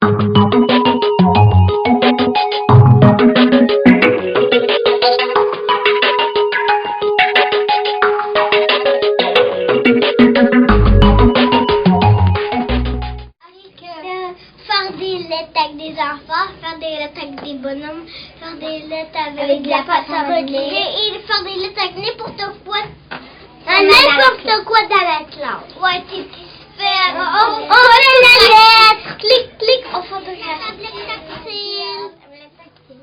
Faire des lettres avec des enfants, faire des lettres avec des bonhommes, faire des lettres avec de la pâte à modeler et faire des lettres avec n'importe quoi. N'importe quoi dans la classe. Ouais, c'est super. On fait la lettre. Clic, clic, on photographie.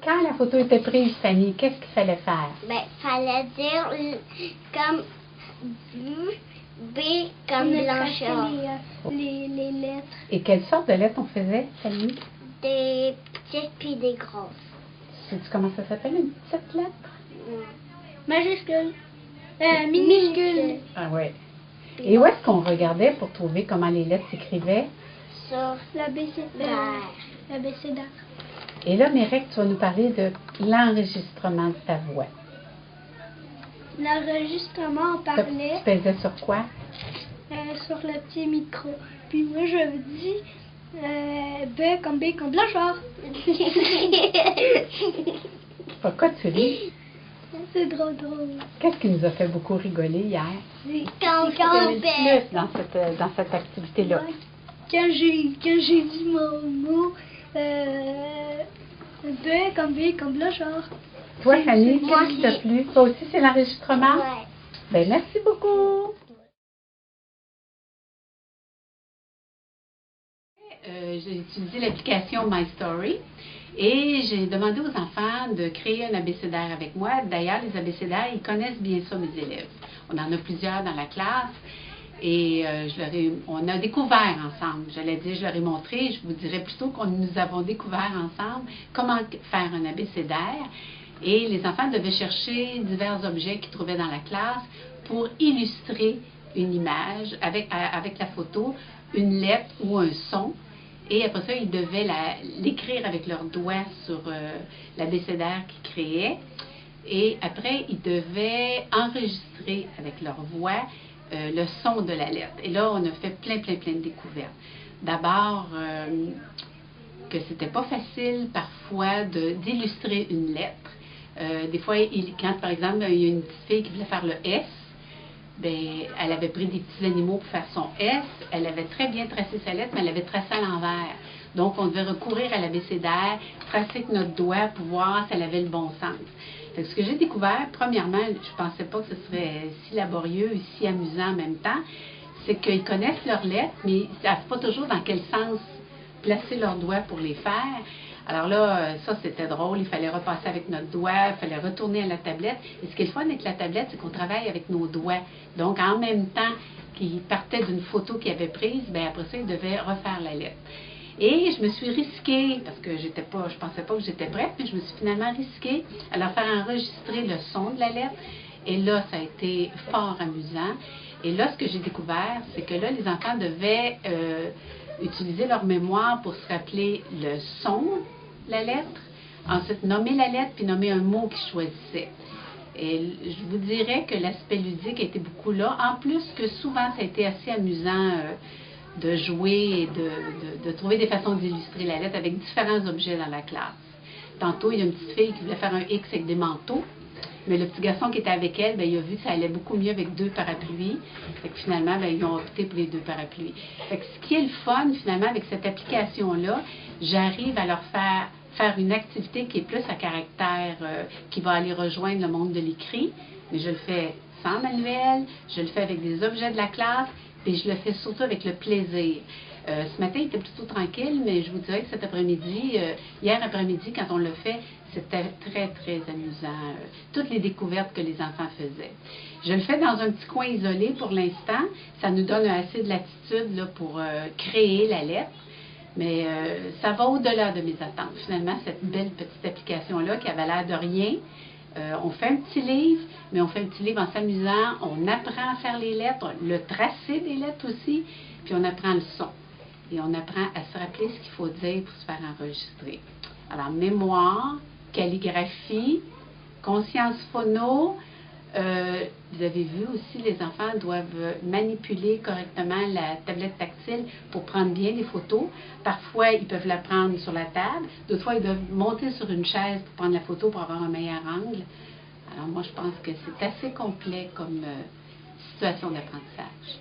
Quand la photo était prise, Fanny, qu'est-ce qu'il fallait faire? Ben, fallait dire comme B comme blancheur. Les lettres. Et quelle sorte de lettres on faisait, Fanny? Des petites puis des grosses. Sais-tu comment ça s'appelle, une petite lettre? Majuscule. Minuscule. Ah ouais. Et où est-ce qu'on regardait pour trouver comment les lettres s'écrivaient? Sur l'abécédaire. L'abécédaire. Et là, Mérec, tu vas nous parler de l'enregistrement de ta voix. L'enregistrement, on parlait Tu pesais sur quoi? sur le petit micro. Puis moi, je dis B comme blanchard. Pourquoi tu ris? C'est drôle. Qu'est-ce qui nous a fait beaucoup rigoler hier? Quand Plus dans cette activité-là. Quand j'ai dit mon mot, B comme blanchard. Toi, Fanny, Moi qu'est-ce qui t'a aussi. plu? Toi aussi, c'est l'enregistrement? Ouais. Ben, merci beaucoup. J'ai utilisé l'application My Story et j'ai demandé aux enfants de créer un abécédaire avec moi. D'ailleurs, les abécédaires, ils connaissent bien ça, mes élèves. On en a plusieurs dans la classe et on a découvert ensemble. Je leur ai montré, je vous dirais plutôt que nous avons découvert ensemble comment faire un abécédaire. Et les enfants devaient chercher divers objets qu'ils trouvaient dans la classe pour illustrer une image avec la photo, une lettre ou un son. Et après ça, ils devaient l'écrire avec leurs doigts sur l'abécédaire qu'ils créaient. Et après, ils devaient enregistrer avec leur voix le son de la lettre. Et là, on a fait plein de découvertes. D'abord, que c'était pas facile parfois d'illustrer une lettre. Des fois, quand par exemple, il y a une petite fille qui voulait faire le S, ben, elle avait pris des petits animaux pour faire son S, elle avait très bien tracé sa lettre, mais elle avait tracé à l'envers. Donc, on devait recourir à l'abécédaire, tracer avec notre doigt pour voir si elle avait le bon sens. Fait que ce que j'ai découvert, premièrement, je ne pensais pas que ce serait si laborieux et si amusant en même temps, c'est qu'ils connaissent leurs lettres, mais ils ne savent pas toujours dans quel sens placer leurs doigts pour les faire. Alors là, ça c'était drôle, il fallait repasser avec notre doigt, il fallait retourner à la tablette. Et ce qui est le fun avec la tablette, c'est qu'on travaille avec nos doigts. Donc en même temps qu'ils partaient d'une photo qu'ils avaient prise, bien après ça, ils devaient refaire la lettre. Et je me suis risquée, parce que je pensais pas que j'étais prête, mais je me suis finalement risquée à leur faire enregistrer le son de la lettre. Et là, ça a été fort amusant. Et là, ce que j'ai découvert, c'est que là, les enfants devaient utiliser leur mémoire pour se rappeler le son de la lettre, ensuite nommer la lettre, puis nommer un mot qu'ils choisissaient. Et je vous dirais que l'aspect ludique était beaucoup là, en plus que souvent ça a été assez amusant de jouer et de trouver des façons d'illustrer la lettre avec différents objets dans la classe. Tantôt, il y a une petite fille qui voulait faire un X avec des manteaux. Mais le petit garçon qui était avec elle, bien, il a vu que ça allait beaucoup mieux avec 2 parapluies. Fait que finalement, bien, ils ont opté pour les 2 parapluies. Fait que ce qui est le fun, finalement, avec cette application-là, j'arrive à leur faire une activité qui est plus à caractère, qui va aller rejoindre le monde de l'écrit. Mais je le fais sans manuel, je le fais avec des objets de la classe, puis je le fais surtout avec le plaisir. Ce matin, il était plutôt tranquille, mais je vous dirais que cet après-midi, hier après-midi, quand on le fait, c'était très amusant. Toutes les découvertes que les enfants faisaient. Je le fais dans un petit coin isolé pour l'instant. Ça nous donne assez de latitude là, pour créer la lettre. Mais ça va au-delà de mes attentes. Finalement, cette belle petite application-là qui avait l'air de rien. On fait un petit livre, mais on fait un petit livre en s'amusant. On apprend à faire les lettres, le tracé des lettres aussi, puis on apprend le son. Et on apprend à se rappeler ce qu'il faut dire pour se faire enregistrer. Alors, mémoire, calligraphie, conscience phono, Vous avez vu aussi, les enfants doivent manipuler correctement la tablette tactile pour prendre bien les photos. Parfois, ils peuvent la prendre sur la table. D'autres fois, ils doivent monter sur une chaise pour prendre la photo pour avoir un meilleur angle. Alors moi, je pense que c'est assez complet comme situation d'apprentissage.